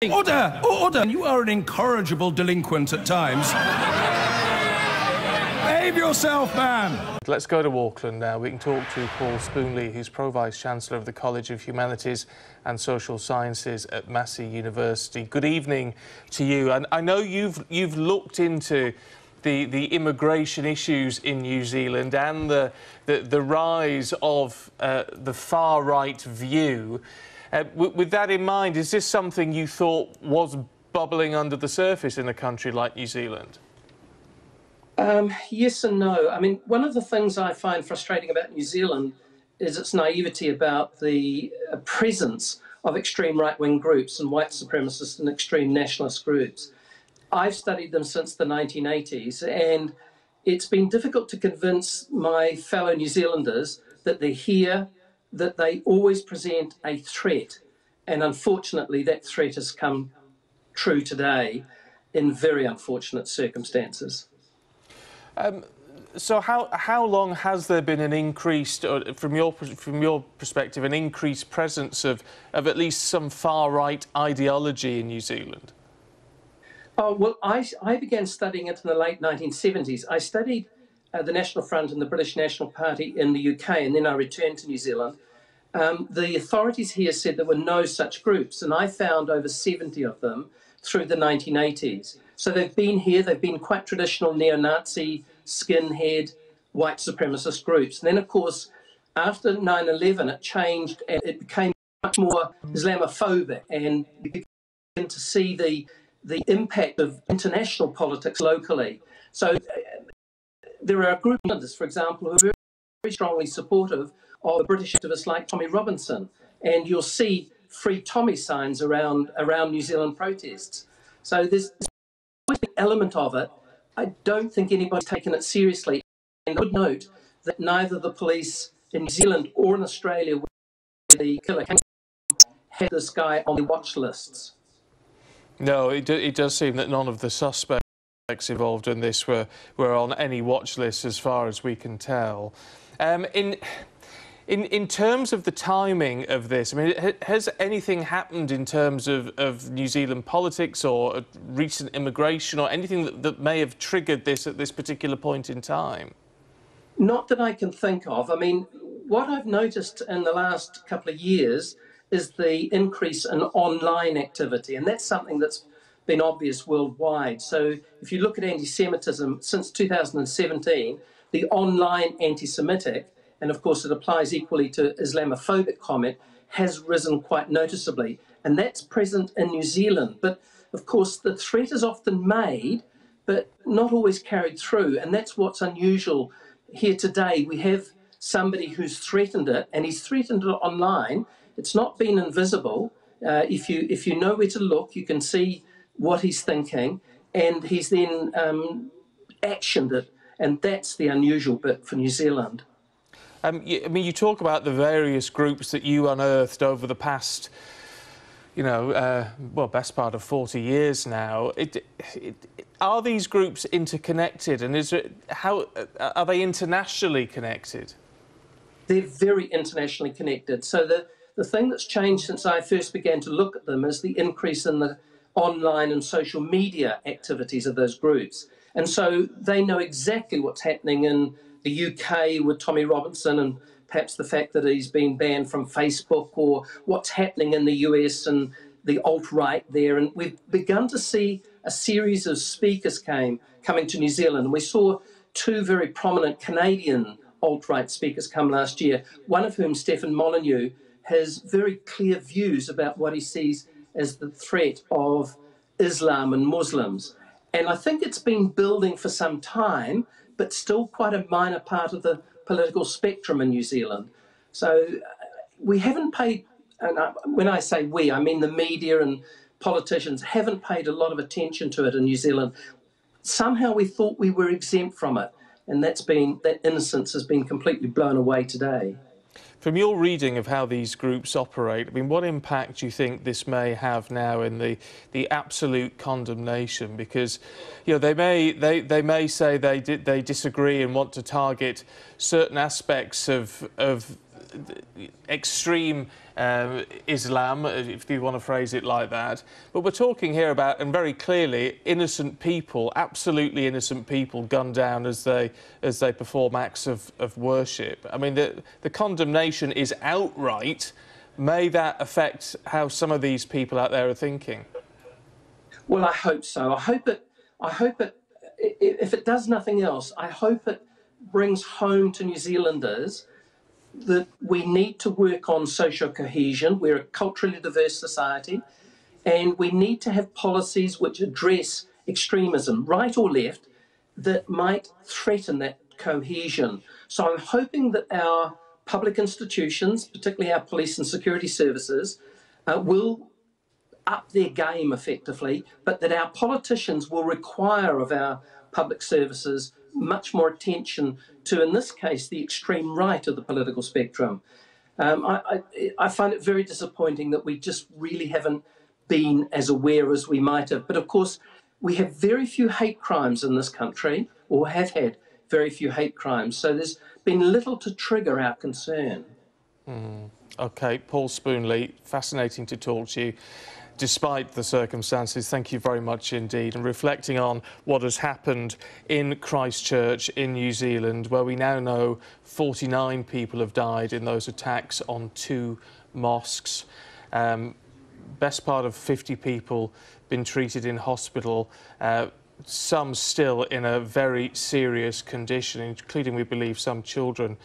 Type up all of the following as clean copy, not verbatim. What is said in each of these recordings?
Order! Order! You are an incorrigible delinquent at times. Behave yourself, man! Let's go to Auckland now. We can talk to Paul Spoonley, who's Pro-Vice-Chancellor of the College of Humanities and Social Sciences at Massey University. Good evening to you. And I know you've looked into the immigration issues in New Zealand and the rise of the far-right view. With that in mind, is this something you thought was bubbling under the surface in a country like New Zealand? Yes and no. I mean, one of the things I find frustrating about New Zealand is its naivety about the presence of extreme right-wing groups and white supremacist and extreme nationalist groups. I've studied them since the 1980s, and it's been difficult to convince my fellow New Zealanders that they're here, that they always present a threat. And unfortunately, that threat has come true today in very unfortunate circumstances. So how long has there been an increased, from your perspective, an increased presence of at least some far-right ideology in New Zealand? Oh, well, I began studying it in the late 1970s. I studied the National Front and the British National Party in the UK, and then I returned to New Zealand. The authorities here said there were no such groups, and I found over 70 of them through the 1980s. So they've been here, they've been quite traditional neo-Nazi, skinhead, white supremacist groups. And then, of course, after 9/11, it changed and it became much more Islamophobic, and you begin to see the impact of international politics locally. So there are group members, for example, who are very strongly supportive of British activists like Tommy Robinson, and you'll see Free Tommy signs around New Zealand protests. So there's always an element of it. I don't think anybody's taken it seriously. And I would note that neither the police in New Zealand or in Australia, where the killer came from, had this guy on the watch lists. No, it does seem that none of the suspects involved in this were on any watch list, as far as we can tell. In terms of the timing of this, I mean, has anything happened in terms of New Zealand politics or recent immigration or anything that may have triggered this at this particular point in time? Not that I can think of. I mean, what I've noticed in the last couple of years is the increase in online activity, and that's something that's been obvious worldwide. So if you look at anti-Semitism, since 2017, the online anti-Semitic, and of course it applies equally to Islamophobic comment, has risen quite noticeably. And that's present in New Zealand. But of course the threat is often made, but not always carried through. And that's what's unusual here today. We have somebody who's threatened it, and he's threatened it online. It's not been invisible. If you know where to look, you can see what he's thinking, and he's then actioned it. And that's the unusual bit for New Zealand. I mean, you talk about the various groups that you unearthed over the past, well, best part of 40 years now. Are these groups interconnected, and how are they internationally connected? They're very internationally connected. So the thing that's changed since I first began to look at them is the increase in the online and social media activities of those groups. And so they know exactly what's happening in the UK with Tommy Robinson, and perhaps the fact that he's been banned from Facebook, or what's happening in the US and the alt-right there. And we've begun to see a series of speakers coming to New Zealand. And we saw two very prominent Canadian alt-right speakers come last year, one of whom, Stefan Molyneux, has very clear views about what he sees as the threat of Islam and Muslims. And I think it's been building for some time, but still quite a minor part of the political spectrum in New Zealand. So we haven't paid, and when I say we, I mean the media and politicians haven't paid a lot of attention to it in New Zealand. Somehow we thought we were exempt from it, and that innocence has been completely blown away today. From your reading of how these groups operate, I mean, what impact do you think this may have now in the absolute condemnation? Because, they may say they disagree and want to target certain aspects of extreme Islam, if you want to phrase it like that. But we're talking here about, and very clearly, innocent people, absolutely innocent people, gunned down as they perform acts of worship. I mean, the condemnation is outright. May that affect how some of these people out there are thinking? Well, I hope so. I hope it, if it does nothing else, I hope it brings home to New Zealanders that we need to work on social cohesion. We're a culturally diverse society, and we need to have policies which address extremism, right or left, that might threaten that cohesion. So I'm hoping that our public institutions, particularly our police and security services, will up their game effectively, but that our politicians will require of our public services much more attention to, in this case, the extreme right of the political spectrum. I find it very disappointing that we just really haven't been as aware as we might have. But of course, we have very few hate crimes in this country, or have had very few hate crimes. So there's been little to trigger our concern. OK, Paul Spoonley, fascinating to talk to you. Despite the circumstances, thank you very much indeed. And reflecting on what has happened in Christchurch in New Zealand, where we now know 49 people have died in those attacks on 2 mosques. Best part of 50 people been treated in hospital, some still in a very serious condition, including, we believe, some children.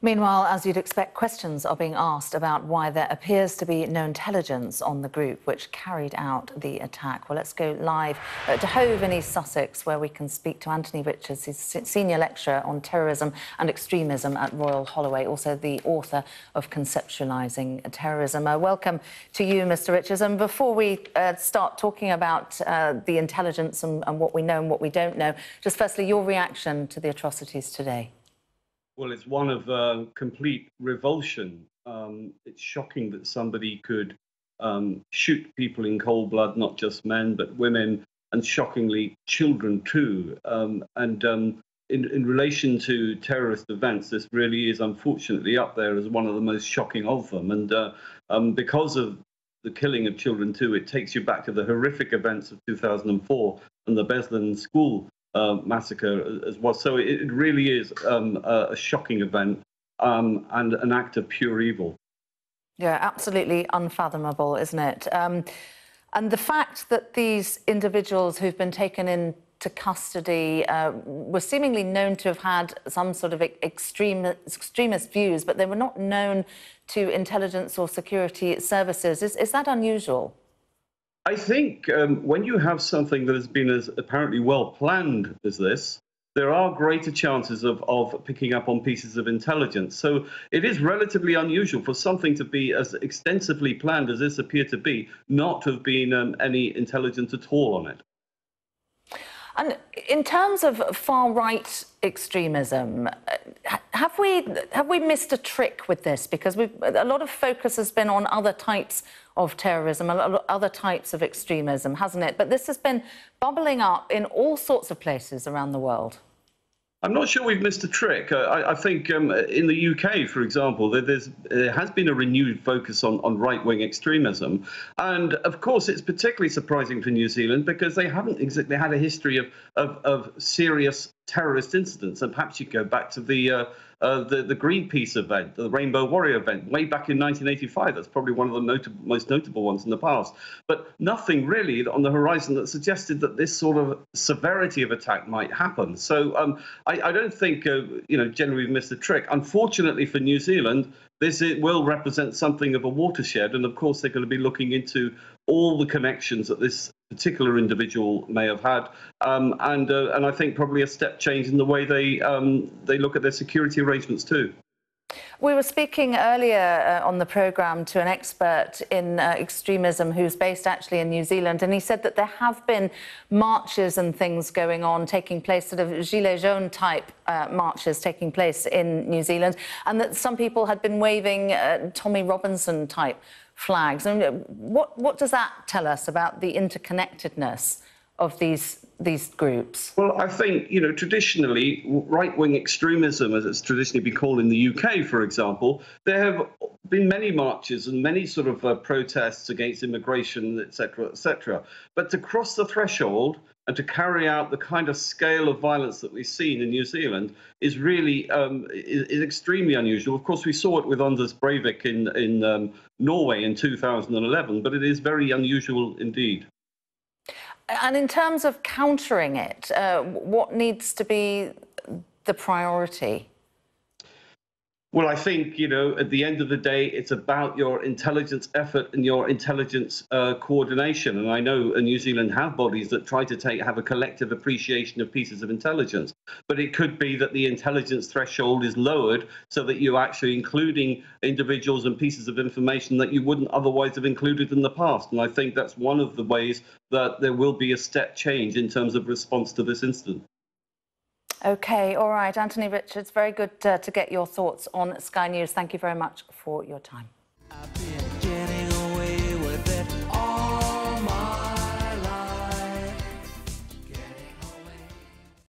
Meanwhile, as you'd expect, questions are being asked about why there appears to be no intelligence on the group which carried out the attack. Well, let's go live to Hove in East Sussex, where we can speak to Anthony Richards, who's Senior Lecturer on Terrorism and Extremism at Royal Holloway, also the author of Conceptualising Terrorism. Welcome to you, Mr Richards. And before we start talking about the intelligence and what we know and what we don't know, just firstly, your reaction to the atrocities today. Well, it's one of complete revulsion. It's shocking that somebody could shoot people in cold blood, not just men, but women, and shockingly children too. In relation to terrorist events, this really is unfortunately up there as one of the most shocking of them. And because of the killing of children too, it takes you back to the horrific events of 2004 and the Beslan school massacre as well. So it really is a shocking event and an act of pure evil. Yeah, absolutely unfathomable, isn't it? And the fact that these individuals who've been taken into custody were seemingly known to have had some sort of extremist views, but they were not known to intelligence or security services. Is that unusual? I think when you have something that has been as apparently well planned as this, there are greater chances of picking up on pieces of intelligence. So it is relatively unusual for something to be as extensively planned as this appeared to be, not to have been any intelligence at all on it. And in terms of far-right extremism, have we missed a trick with this? Because a lot of focus has been on other types of terrorism, other types of extremism, hasn't it? But this has been bubbling up in all sorts of places around the world. I'm not sure we've missed a trick. I think in the UK, for example, there has been a renewed focus on right-wing extremism. And, of course, it's particularly surprising for New Zealand because they haven't exactly had a history of serious terrorist incidents. And perhaps you go back to the Greenpeace event, the Rainbow Warrior event, way back in 1985. That's probably one of the most notable ones in the past. But nothing really on the horizon that suggested that this sort of severity of attack might happen. So I don't think, generally we've missed a trick. Unfortunately for New Zealand, it will represent something of a watershed. And, of course, they're going to be looking into all the connections that this particular individual may have had, and I think probably a step change in the way they look at their security arrangements too. We were speaking earlier on the programme to an expert in extremism who's based actually in New Zealand, and he said that there have been marches and things going on, taking place, sort of Gilets jaunes type marches taking place in New Zealand, and that some people had been waving Tommy Robinson type flags. And what does that tell us about the interconnectedness of these groups? Well, I think, traditionally, right-wing extremism, as it's traditionally been called in the UK, for example, there have been many marches and many sort of protests against immigration, etc., etc. But to cross the threshold and to carry out the kind of scale of violence that we've seen in New Zealand is really is extremely unusual. Of course, we saw it with Anders Breivik in Norway in 2011, but it is very unusual indeed. And in terms of countering it, what needs to be the priority? Well, I think, at the end of the day, it's about your intelligence effort and your intelligence coordination. And I know New Zealand have bodies that try to have a collective appreciation of pieces of intelligence. But it could be that the intelligence threshold is lowered so that you're actually including individuals and pieces of information that you wouldn't otherwise have included in the past. And I think that's one of the ways that there will be a step change in terms of response to this incident. OK, all right. Anthony Richards, very good to get your thoughts on Sky News. Thank you very much for your time.